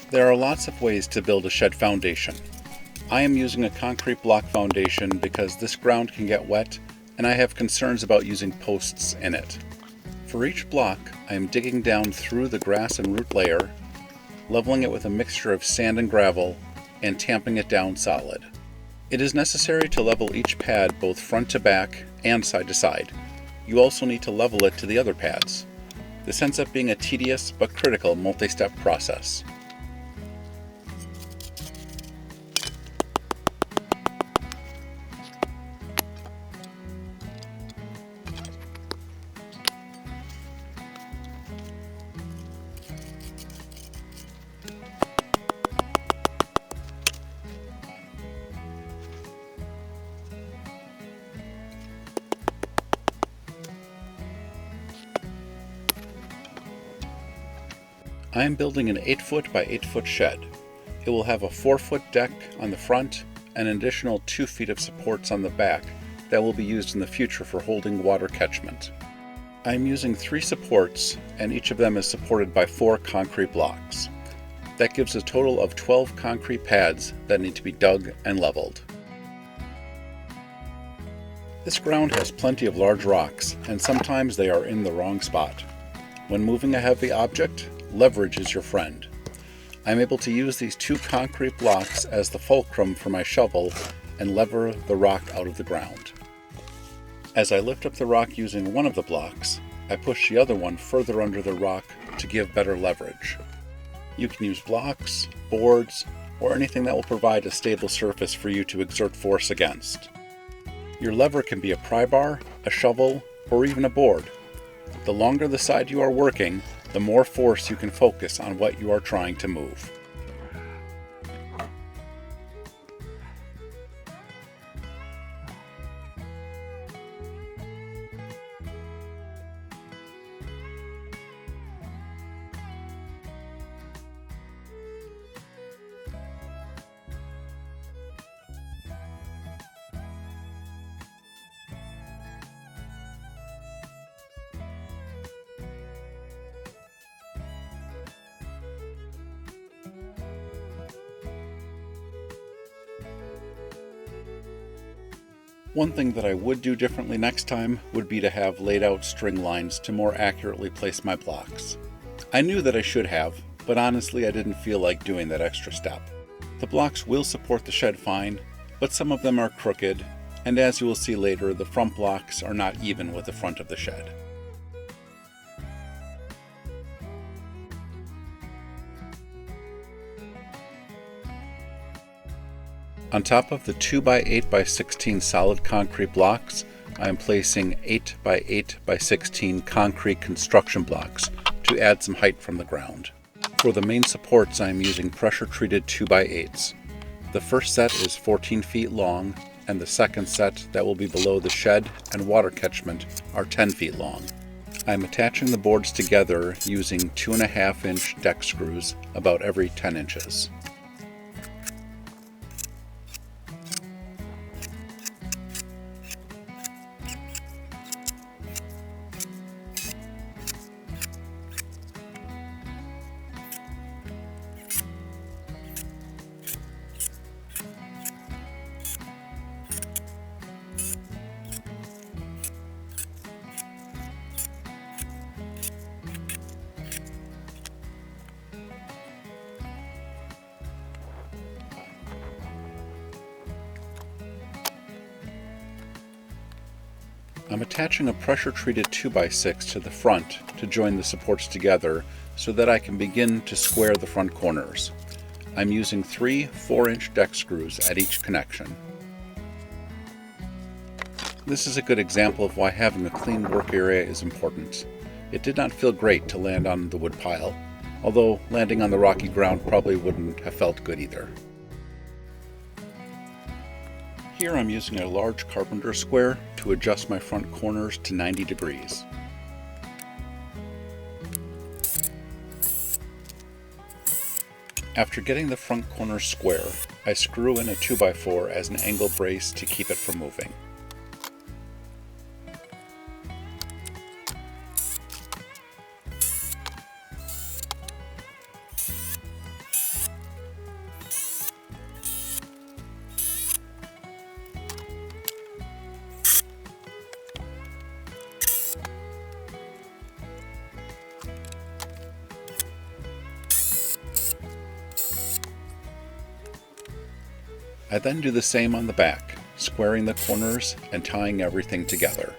There are lots of ways to build a shed foundation. I am using a concrete block foundation because this ground can get wet and I have concerns about using posts in it. For each block, I am digging down through the grass and root layer, leveling it with a mixture of sand and gravel, and tamping it down solid. It is necessary to level each pad both front to back and side to side. You also need to level it to the other pads. This ends up being a tedious but critical multi-step process. I am building an 8-foot by 8-foot shed. It will have a 4-foot deck on the front and an additional 2 feet of supports on the back that will be used in the future for holding water catchment. I am using 3 supports and each of them is supported by 4 concrete blocks. That gives a total of 12 concrete pads that need to be dug and leveled. This ground has plenty of large rocks and sometimes they are in the wrong spot. When moving a heavy object, leverage is your friend. I'm able to use these 2 concrete blocks as the fulcrum for my shovel and lever the rock out of the ground. As I lift up the rock using one of the blocks, I push the other one further under the rock to give better leverage. You can use blocks, boards, or anything that will provide a stable surface for you to exert force against. Your lever can be a pry bar, a shovel, or even a board. The longer the side you are working, the more force you can focus on what you are trying to move. One thing that I would do differently next time would be to have laid out string lines to more accurately place my blocks. I knew that I should have, but honestly I didn't feel like doing that extra step. The blocks will support the shed fine, but some of them are crooked, and as you will see later, the front blocks are not even with the front of the shed. On top of the 2x8x16 solid concrete blocks, I am placing 8x8x16 concrete construction blocks to add some height from the ground. For the main supports, I am using pressure-treated 2x8s. The first set is 14 feet long, and the second set that will be below the shed and water catchment are 10 feet long. I am attaching the boards together using 2.5-inch deck screws about every 10 inches. I'm attaching a pressure-treated 2x6 to the front to join the supports together so that I can begin to square the front corners. I'm using 3 4-inch deck screws at each connection. This is a good example of why having a clean work area is important. It did not feel great to land on the wood pile, although landing on the rocky ground probably wouldn't have felt good either. Here I'm using a large carpenter square to adjust my front corners to 90 degrees. After getting the front corner square, I screw in a 2x4 as an angle brace to keep it from moving. I then do the same on the back, squaring the corners and tying everything together.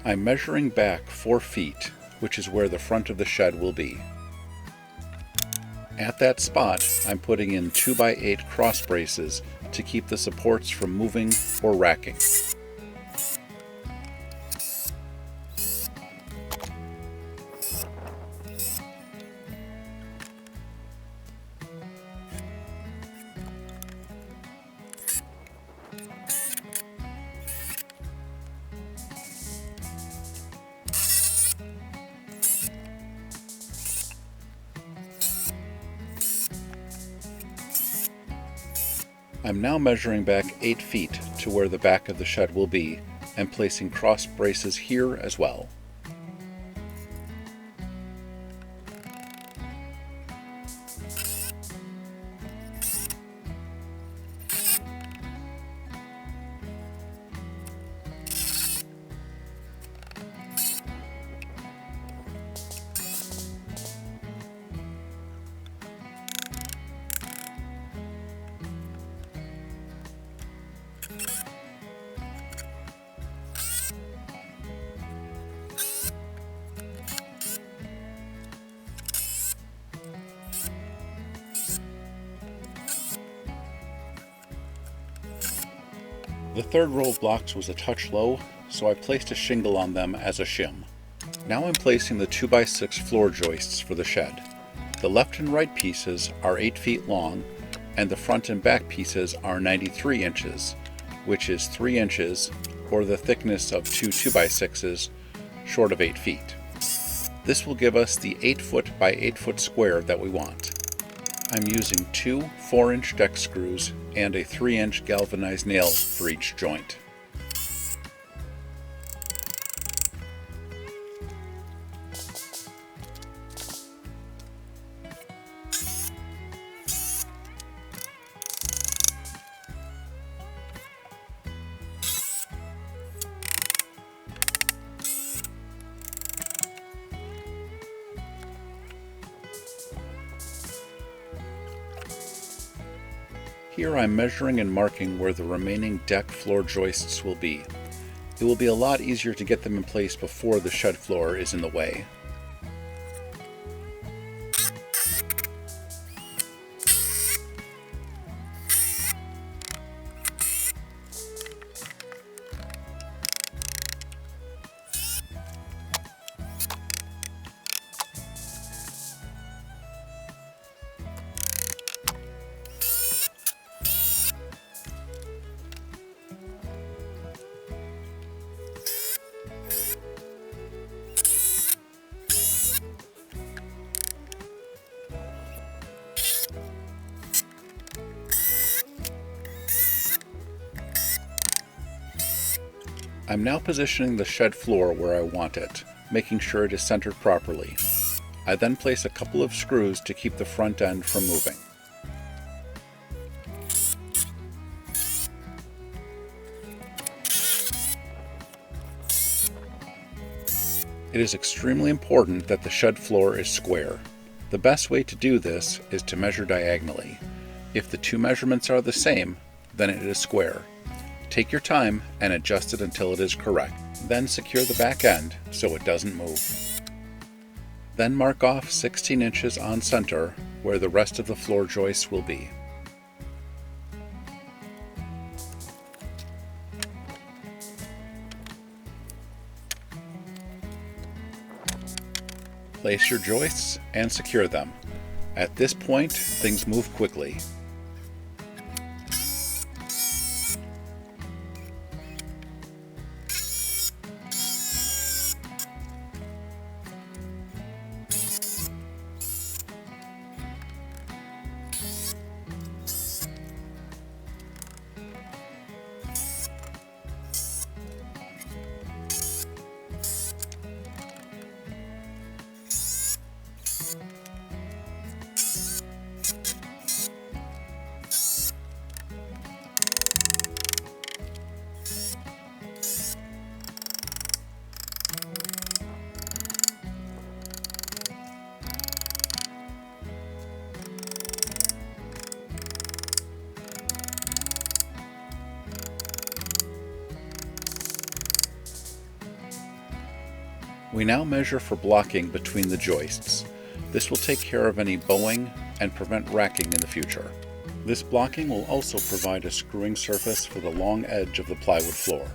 I'm measuring back 4 feet, which is where the front of the shed will be. At that spot, I'm putting in 2x8 cross braces to keep the supports from moving or racking. I'm now measuring back 8 feet to where the back of the shed will be and placing cross braces here as well. The third row of blocks was a touch low, so I placed a shingle on them as a shim. Now I'm placing the 2x6 floor joists for the shed. The left and right pieces are 8 feet long, and the front and back pieces are 93 inches, which is 3 inches, or the thickness of two 2x6s, short of 8 feet. This will give us the 8 foot by 8 foot square that we want. I'm using 2 4-inch deck screws and a 3-inch galvanized nail for each joint. Here I'm measuring and marking where the remaining deck floor joists will be. It will be a lot easier to get them in place before the shed floor is in the way. I'm now positioning the shed floor where I want it, making sure it is centered properly. I then place a couple of screws to keep the front end from moving. It is extremely important that the shed floor is square. The best way to do this is to measure diagonally. If the two measurements are the same, then it is square. Take your time and adjust it until it is correct. Then secure the back end so it doesn't move. Then mark off 16 inches on center where the rest of the floor joists will be. Place your joists and secure them. At this point, things move quickly. We now measure for blocking between the joists. This will take care of any bowing and prevent racking in the future. This blocking will also provide a screwing surface for the long edge of the plywood floor.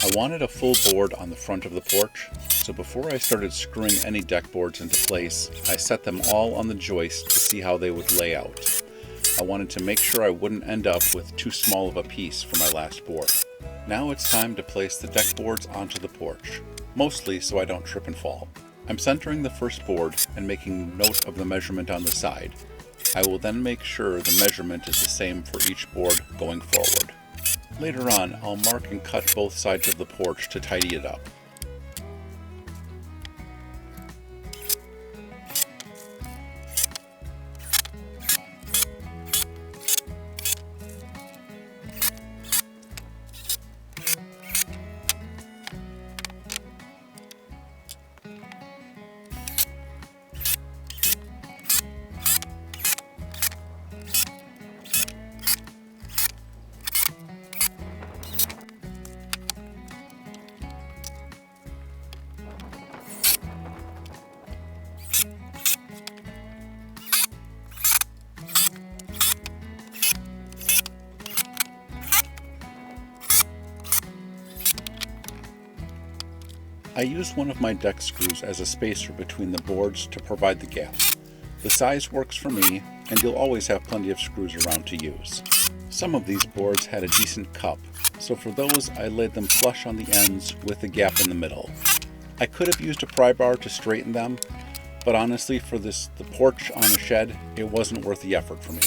I wanted a full board on the front of the porch, so before I started screwing any deck boards into place, I set them all on the joist to see how they would lay out. I wanted to make sure I wouldn't end up with too small of a piece for my last board. Now it's time to place the deck boards onto the porch, mostly so I don't trip and fall. I'm centering the first board and making note of the measurement on the side. I will then make sure the measurement is the same for each board going forward. Later on, I'll mark and cut both sides of the porch to tidy it up. I used one of my deck screws as a spacer between the boards to provide the gap. The size works for me, and you'll always have plenty of screws around to use. Some of these boards had a decent cup, so for those I laid them flush on the ends with the gap in the middle. I could have used a pry bar to straighten them, but honestly for the porch on a shed, it wasn't worth the effort for me.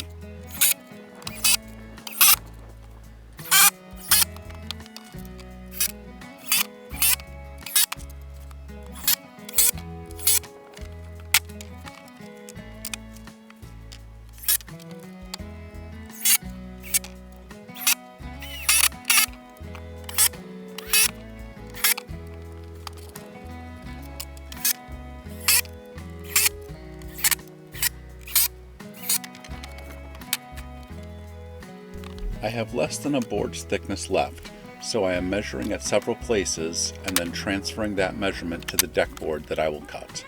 I have less than a board's thickness left, so I am measuring at several places and then transferring that measurement to the deck board that I will cut.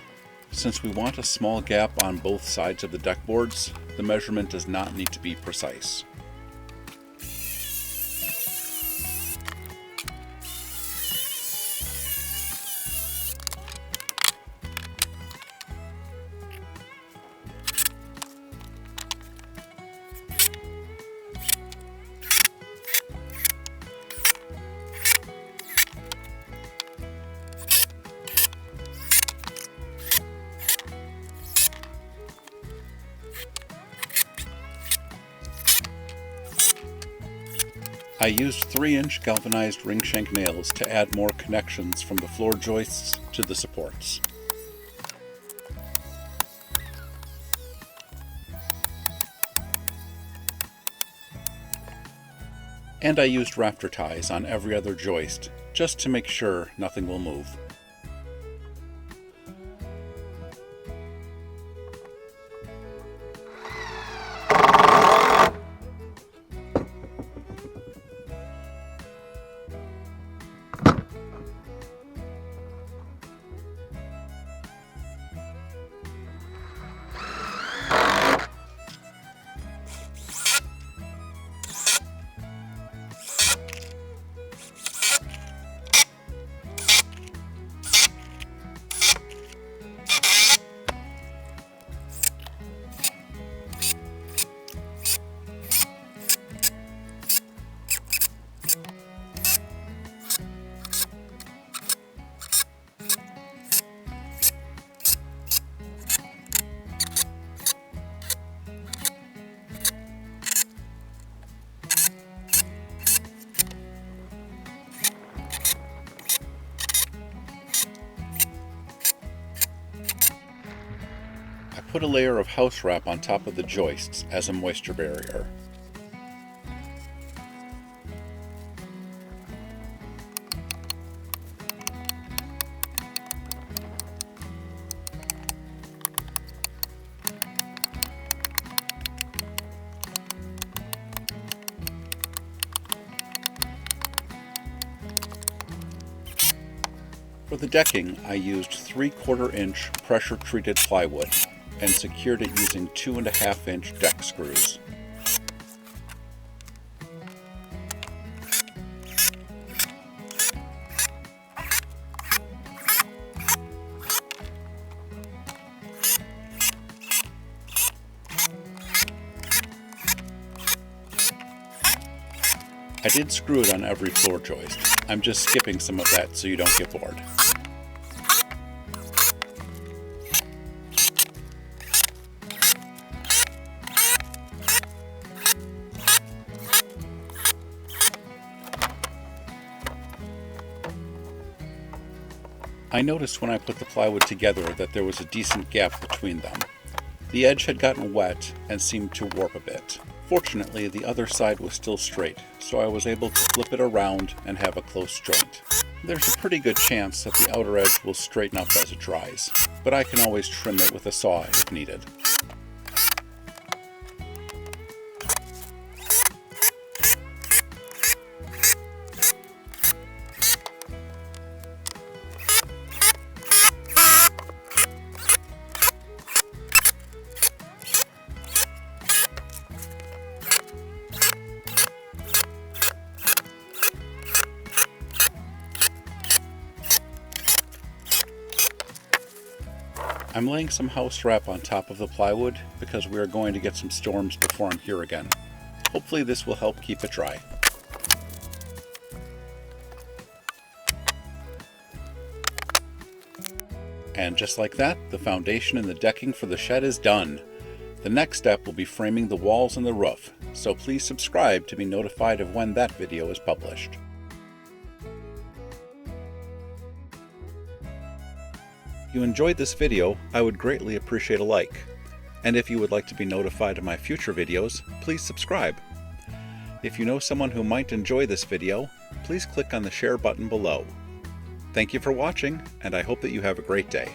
Since we want a small gap on both sides of the deck boards, the measurement does not need to be precise. I used 3-inch galvanized ring shank nails to add more connections from the floor joists to the supports. And I used rafter ties on every other joist, just to make sure nothing will move. put a layer of house wrap on top of the joists as a moisture barrier. For the decking, I used 3/4 inch pressure treated plywood and secured it using 2.5 inch deck screws. I did screw it on every floor joist. I'm just skipping some of that so you don't get bored. I noticed when I put the plywood together that there was a decent gap between them. The edge had gotten wet and seemed to warp a bit. Fortunately, the other side was still straight, so I was able to flip it around and have a close joint. There's a pretty good chance that the outer edge will straighten up as it dries, but I can always trim it with a saw if needed. I'm laying some house wrap on top of the plywood because we are going to get some storms before I'm here again. Hopefully this will help keep it dry. And just like that, the foundation and the decking for the shed is done. The next step will be framing the walls and the roof, so please subscribe to be notified of when that video is published. If you enjoyed this video, I would greatly appreciate a like. And if you would like to be notified of my future videos, please subscribe. If you know someone who might enjoy this video, please click on the share button below. Thank you for watching, and I hope that you have a great day.